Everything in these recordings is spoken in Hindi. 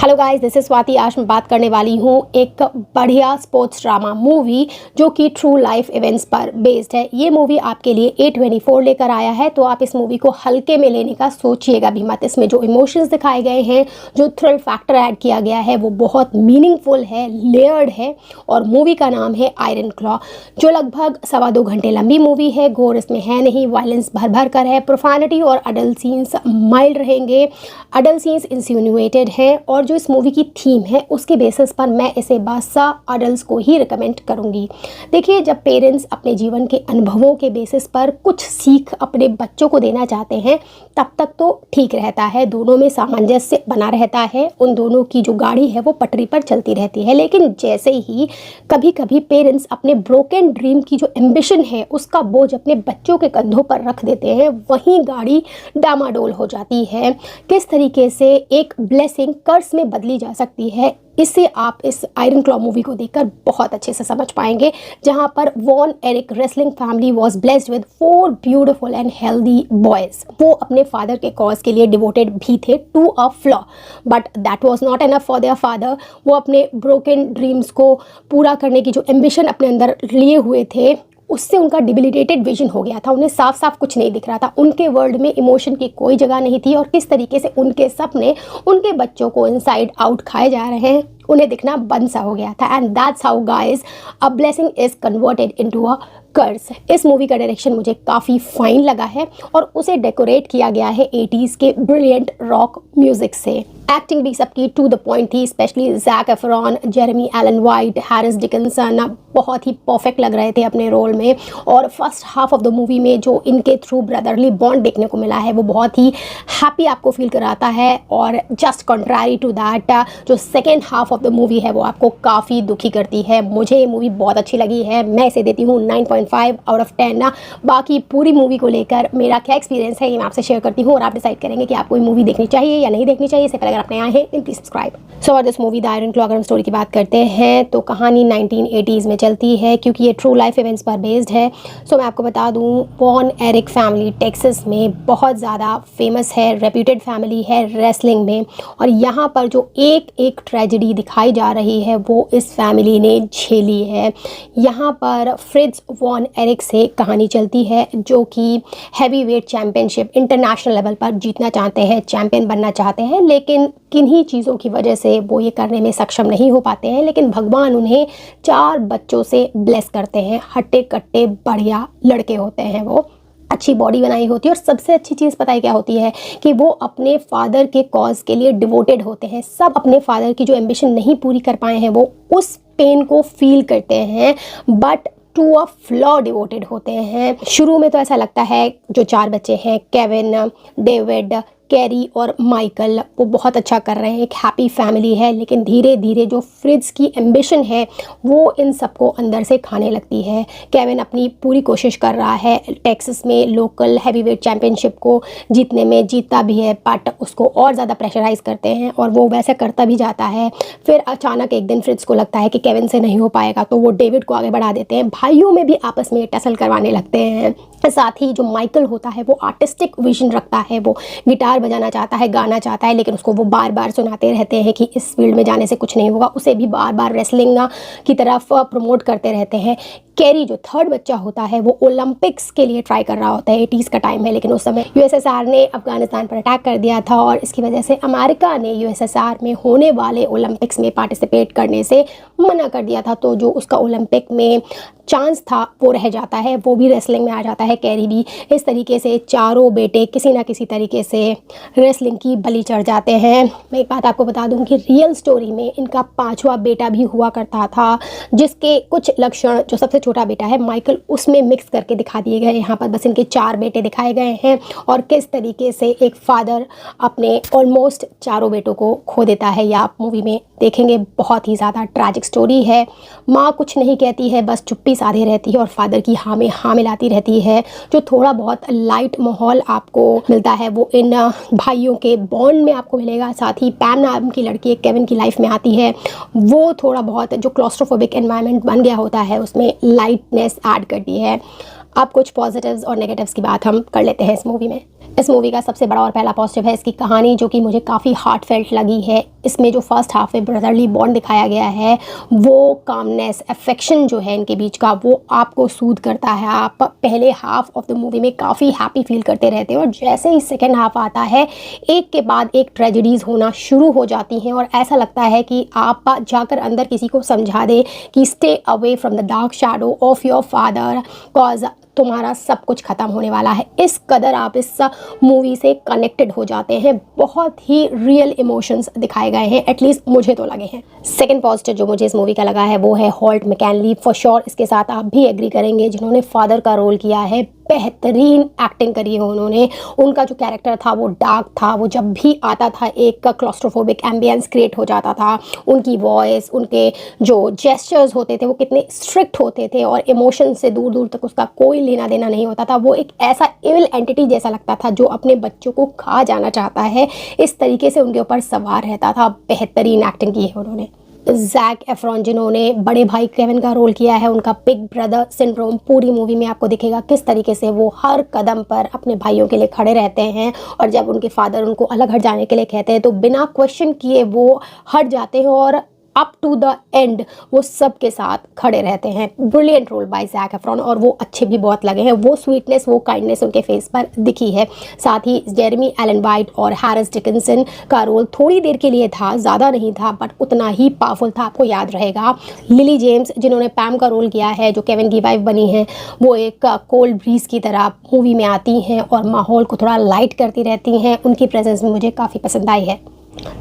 Hello guys, this is Swati. आज मैं बात करने वाली हूँ एक बढ़िया स्पोर्ट्स ड्रामा मूवी जो कि ट्रू लाइफ इवेंट्स पर बेस्ड है। ये मूवी आपके लिए A24 लेकर आया है, तो आप इस मूवी को हल्के में लेने का सोचिएगा भी मत। इसमें जो इमोशंस दिखाए गए हैं, जो थ्रिल फैक्टर ऐड किया गया है, वो बहुत मीनिंगफुल है, लेयर्ड है। और मूवी का नाम है आयरन क्लॉ, जो लगभग 2.25 घंटे लंबी मूवी है। गोर इसमें है नहीं, वायलेंस भर भर कर है, प्रोफानिटी और अडल्ट सीन्स माइल्ड रहेंगे, अडल्ट सीन्स इंसिनुएटेड हैं। और जो इस मूवी की थीम है उसके बेसिस पर मैं इसे बादशाह अडल्ट्स को ही रिकमेंड करूंगी। देखिए, जब पेरेंट्स अपने जीवन के अनुभवों के बेसिस पर कुछ सीख अपने बच्चों को देना चाहते हैं, तब तक तो ठीक रहता है, दोनों में सामंजस्य बना रहता है, उन दोनों की जो गाड़ी है वो पटरी पर चलती रहती है। लेकिन जैसे ही कभी कभी पेरेंट्स अपने ब्रोकन ड्रीम की जो एम्बिशन है उसका बोझ अपने बच्चों के कंधों पर रख देते हैं, वहीं गाड़ी डामाडोल हो जाती है। किस तरीके से एक ब्लेसिंग कर्स में बदली जा सकती है, इससे आप इस आयरन क्लॉ मूवी को देखकर बहुत अच्छे से समझ पाएंगे। जहां पर von Erich wrestling family was blessed with 4 beautiful and healthy boys. वो अपने फादर के कॉज के लिए डिवोटेड भी थे to a flaw, but that was not enough for their father. वो अपने ब्रोकन ड्रीम्स को पूरा करने की जो एम्बिशन अपने अंदर लिए हुए थे, उससे उनका डिबिलिटेटेड विजन हो गया था। उन्हें साफ साफ कुछ नहीं दिख रहा था, उनके वर्ल्ड में इमोशन की कोई जगह नहीं थी। और किस तरीके से उनके सपने उनके बच्चों को इनसाइड आउट खाए जा रहे हैं, उन्हें दिखना बंद सा हो गया था। And that's how guys a blessing is converted into a curse. इस मूवी का डायरेक्शन मुझे काफ़ी फाइन लगा है और उसे डेकोरेट किया गया है 80s के ब्रिलियंट रॉक म्यूजिक से। एक्टिंग भी सबकी टू द पॉइंट थी, specially Zac Efron, Jeremy Allen White, Harris Dickinson बहुत ही परफेक्ट लग रहे थे अपने रोल में। और first half of the movie में जो इनके थ्रू ब्रदरली बॉन्ड देखने को मिला है वो बहुत ही हैप्पी आपको फील कराता है। और जस्ट कॉन्ट्रारी टू दैट, जो second half of the movie है वो आपको काफ़ी दुखी करती है। मुझे ये मूवी बहुत अच्छी लगी है, मैं इसे देती हूँ 9.5 आउट ऑफ 10 ना। बाकी पूरी मूवी को लेकर मेरा क्या एक्सपीरियंस है ये मैं आपसे शेयर करती हूँ और आप डिसाइड करेंगे कि आपको ये मूवी देखनी चाहिए या नहीं देखनी चाहिए। इससे पहले अगर आप नए आए हैं प्लीज सब्सक्राइब। सो और this movie the Iron Claw, अगर हम स्टोरी की बात करते हैं तो कहानी 1980s में चलती है, क्योंकि ये ट्रू लाइफ इवेंट्स पर बेस्ड है। सो मैं आपको बता दूँ, वॉन एरिक फैमिली टेक्सास में बहुत ज़्यादा फेमस है, रेप्यूटेड फैमिली है रेसलिंग में। और यहाँ पर जो एक एक ट्रेजेडी दिखाई जा रही है वो इस फैमिली ने झेली है। यहाँ पर फ्रिट्ज वॉन एरिक से कहानी चलती है, जो कि heavy weight championship international level पर जीतना चाहते हैं, चैम्पियन बनना चाहते हैं। लेकिन किन्हीं चीज़ों की वजह से वो ये करने में सक्षम नहीं हो पाते हैं। लेकिन भगवान उन्हें 4 बच्चों से ब्लेस करते हैं, हट्टे कट्टे बढ़िया लड़के होते हैं, वो अच्छी बॉडी बनाई होती है। और सबसे अच्छी चीज़ पता है क्या होती है कि वो अपने फादर के कॉज के लिए डिवोटेड होते हैं। सब अपने फादर की जो एम्बिशन नहीं पूरी कर पाए हैं वो उस पेन को फील करते हैं, but to a flaw devoted होते हैं। शुरू में तो ऐसा लगता है जो 4 बच्चे हैं, केविन, डेविड, कैरी और माइकल, वो बहुत अच्छा कर रहे हैं, एक हैप्पी फैमिली है। लेकिन धीरे धीरे जो फ्रिट्ज की एम्बिशन है वो इन सबको अंदर से खाने लगती है। केविन अपनी पूरी कोशिश कर रहा है टेक्सास में लोकल हैवीवेट चैम्पियनशिप को जीतने में, जीतता भी है, बट उसको और ज़्यादा प्रेशराइज करते हैं और वो वैसे करता भी जाता है। फिर अचानक एक दिन फ्रिट्ज को लगता है कि केविन से नहीं हो पाएगा, तो वो डेविड को आगे बढ़ा देते हैं। भाइयों में भी आपस में टसल करवाने लगते हैं। साथ ही जो माइकल होता है वो आर्टिस्टिक विजन रखता है, वो गिटार बजाना चाहता है, गाना चाहता है, लेकिन उसको वो बार बार सुनाते रहते हैं कि इस फील्ड में जाने से कुछ नहीं होगा। उसे भी बार बार रेसलिंग की तरफ प्रमोट करते रहते हैं। कैरी जो 3rd बच्चा होता है वो ओलंपिक्स के लिए ट्राई कर रहा होता है, 80s का टाइम है, लेकिन उस समय यूएसएसआर ने अफगानिस्तान पर अटैक कर दिया था और इसकी वजह से अमेरिका ने यूएसएसआर में होने वाले ओलंपिक्स में पार्टिसिपेट करने से मना कर दिया था। तो जो उसका ओलंपिक में चांस था वो रह जाता है, वो भी रेसलिंग में आ जाता है, कैरी भी। इस तरीके से चारों बेटे किसी ना किसी तरीके से रेसलिंग की बलि चढ़ जाते हैं। मैं एक बात आपको बता दूं कि रियल स्टोरी में इनका 5वां बेटा भी हुआ करता था, जिसके कुछ लक्षण जो सबसे छोटा बेटा है माइकल, उसमें मिक्स करके दिखा दिए गए। यहाँ पर बस इनके 4 बेटे दिखाए गए हैं और किस तरीके से एक फादर अपने ऑलमोस्ट चारों बेटों को खो देता है, या आप मूवी में देखेंगे। बहुत ही ज़्यादा ट्रैजिक स्टोरी है। माँ कुछ नहीं कहती है, बस चुप्पी साधे रहती है और फादर की हाँ में हाँ मिलाती रहती है। जो थोड़ा बहुत लाइट माहौल आपको मिलता है वो इन भाइयों के बॉन्ड में आपको मिलेगा। साथ ही पैम नाम की लड़की एक केविन की लाइफ में आती है, वो थोड़ा बहुत जो क्लॉस्ट्रोफोबिक एनवायरनमेंट बन गया होता है उसमें लाइटनेस ऐड करती है। अब कुछ पॉजिटिव्स और नेगेटिव्स की बात हम कर लेते हैं इस मूवी में। इस मूवी का सबसे बड़ा और पहला पॉजिटिव है इसकी कहानी, जो कि मुझे काफ़ी हार्ट फेल्ट लगी है। इसमें जो फर्स्ट हाफ में ब्रदरली बॉन्ड दिखाया गया है, वो कामनेस, अफेक्शन जो है इनके बीच का, वो आपको सूद करता है। आप पहले हाफ ऑफ द मूवी में काफ़ी हैप्पी फील करते रहते हैं और जैसे ही सेकेंड हाफ आता है, एक के बाद एक ट्रेजेडीज़ होना शुरू हो जाती हैं और ऐसा लगता है कि आप जाकर अंदर किसी को समझा दें कि stay away from the dark shadow of your father, cause तुम्हारा सब कुछ ख़त्म होने वाला है। इस कदर आप इस मूवी से कनेक्टेड हो जाते हैं। बहुत ही रियल इमोशंस दिखाए गए हैं, एटलीस्ट मुझे तो लगे हैं। सेकंड पॉजिटिव जो मुझे इस मूवी का लगा है वो है होल्ट मैकनली। फॉर श्योर इसके साथ आप भी एग्री करेंगे, जिन्होंने फादर का रोल किया है, बेहतरीन एक्टिंग करी है उन्होंने। उनका जो कैरेक्टर था वो डार्क था, वो जब भी आता था एक क्लॉस्ट्रोफोबिक एम्बियंस क्रिएट हो जाता था। उनकी वॉइस, उनके जो जेस्चर्स होते थे वो कितने स्ट्रिक्ट होते थे और इमोशन से दूर दूर तक उसका कोई लेना देना नहीं होता था। वो एक ऐसा इविल एंटिटी जैसा लगता था जो अपने बच्चों को खा जाना चाहता है, इस तरीके से उनके ऊपर सवार रहता था। बेहतरीन एक्टिंग की है उन्होंने। जैक एफ्रॉन जिन्होंने बड़े भाई केविन का रोल किया है, उनका बिग ब्रदर सिंड्रोम पूरी मूवी में आपको दिखेगा किस तरीके से वो हर कदम पर अपने भाइयों के लिए खड़े रहते हैं और जब उनके फादर उनको अलग हट जाने के लिए कहते हैं तो बिना क्वेश्चन किए वो हट जाते हैं और अप टू द एंड वो सबके साथ खड़े रहते हैं। Brilliant role by Zac Efron और वो अच्छे भी बहुत लगे हैं। वो स्वीटनेस, वो काइंडनेस उनके फेस पर दिखी है। साथ ही जेरेमी एलन वाइट और हैरिस डिकिंसन का रोल थोड़ी देर के लिए था, ज़्यादा नहीं था, बट उतना ही पावरफुल था, आपको याद रहेगा। लिली जेम्स जिन्होंने पैम का रोल किया है, जो केविन की वाइफ बनी है, वो एक कोल्ड ब्रीज की तरह मूवी में आती हैं और माहौल को थोड़ा लाइट करती रहती हैं। उनकी प्रेजेंस भी मुझे काफ़ी पसंद आई है।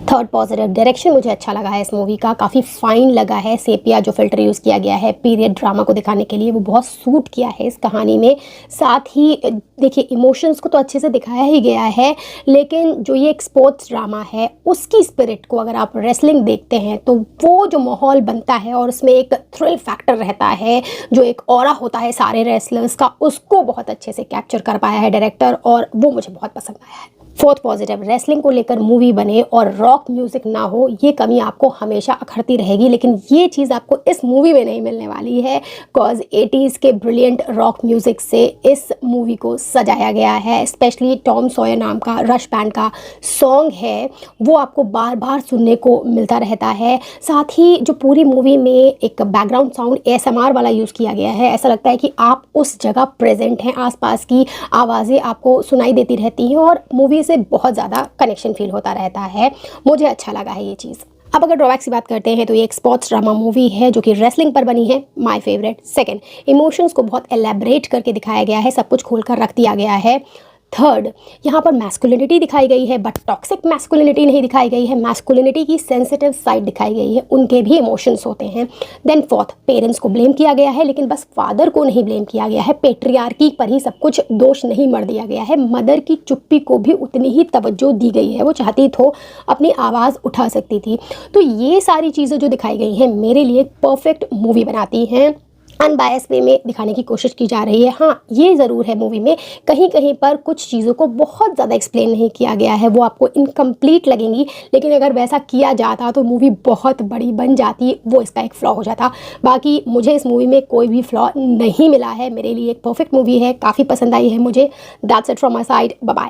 थर्ड पॉजिटिव, डायरेक्शन मुझे अच्छा लगा है इस मूवी का, काफ़ी फाइन लगा है। सेपिया जो फिल्टर यूज़ किया गया है पीरियड ड्रामा को दिखाने के लिए, वो बहुत सूट किया है इस कहानी में। साथ ही देखिए इमोशंस को तो अच्छे से दिखाया ही गया है, लेकिन जो ये एक स्पोर्ट्स ड्रामा है उसकी स्पिरिट को अगर आप रेसलिंग देखते हैं तो वो जो माहौल बनता है और उसमें एक थ्रिल फैक्टर रहता है, जो एक ऑरा होता है सारे रेसलर्स का, उसको बहुत अच्छे से कैप्चर कर पाया है डायरेक्टर और वो मुझे बहुत पसंद आया है। फोर्थ पॉजिटिव, रेसलिंग को लेकर मूवी बने और रॉक म्यूज़िक ना हो, ये कमी आपको हमेशा अखरती रहेगी, लेकिन ये चीज़ आपको इस मूवी में नहीं मिलने वाली है। कॉज 80s के ब्रिलियंट रॉक म्यूज़िक से इस मूवी को सजाया गया है। स्पेशली टॉम सॉयर नाम का रश बैंड का सॉन्ग है, वो आपको बार बार सुनने को मिलता रहता है। साथ ही जो पूरी मूवी में एक बैकग्राउंड साउंड ASMR वाला यूज़ किया गया है, ऐसा लगता है कि आप उस जगह प्रेजेंट हैं, आसपास की आवाज़ें आपको सुनाई देती रहती हैं और मूवी से बहुत ज़्यादा कनेक्शन फील होता रहता है। मुझे अच्छा लगा है ये चीज़। अब अगर ड्रॉबैक्स की बात करते हैं तो ये एक स्पोर्ट्स ड्रामा मूवी है जो कि रेसलिंग पर बनी है, माय फेवरेट। सेकंड, इमोशंस को बहुत एलैबोरेट करके दिखाया गया है, सब कुछ खोलकर रख दिया गया है। थर्ड, यहाँ पर मैस्कुलिनिटी दिखाई गई है बट टॉक्सिक मैस्कुलिनिटी नहीं दिखाई गई है। मैस्कुलिनिटी की सेंसिटिव साइड दिखाई गई है, उनके भी इमोशंस होते हैं। देन फोर्थ, पेरेंट्स को ब्लेम किया गया है, लेकिन बस फादर को नहीं ब्लेम किया गया है, पेट्रियार्की पर ही सब कुछ दोष नहीं मर दिया गया है। मदर की चुप्पी को भी उतनी ही तवज्जो दी गई है, वो चाहती तो अपनी आवाज़ उठा सकती थी। तो ये सारी चीज़ें जो दिखाई गई हैं मेरे लिए परफेक्ट मूवी बनाती हैं। अनबायस वे में दिखाने की कोशिश की जा रही है। हाँ, ये ज़रूर है मूवी में कहीं कहीं पर कुछ चीज़ों को बहुत ज़्यादा एक्सप्लेन नहीं किया गया है, वो आपको इनकम्प्लीट लगेंगी, लेकिन अगर वैसा किया जाता तो मूवी बहुत बड़ी बन जाती, वो इसका एक फ्लॉ हो जाता। बाकी मुझे इस मूवी में कोई भी फ्लॉ नहीं मिला है, मेरे लिए एक परफेक्ट मूवी है, काफ़ी पसंद आई है मुझे। That's it from my side, bye bye.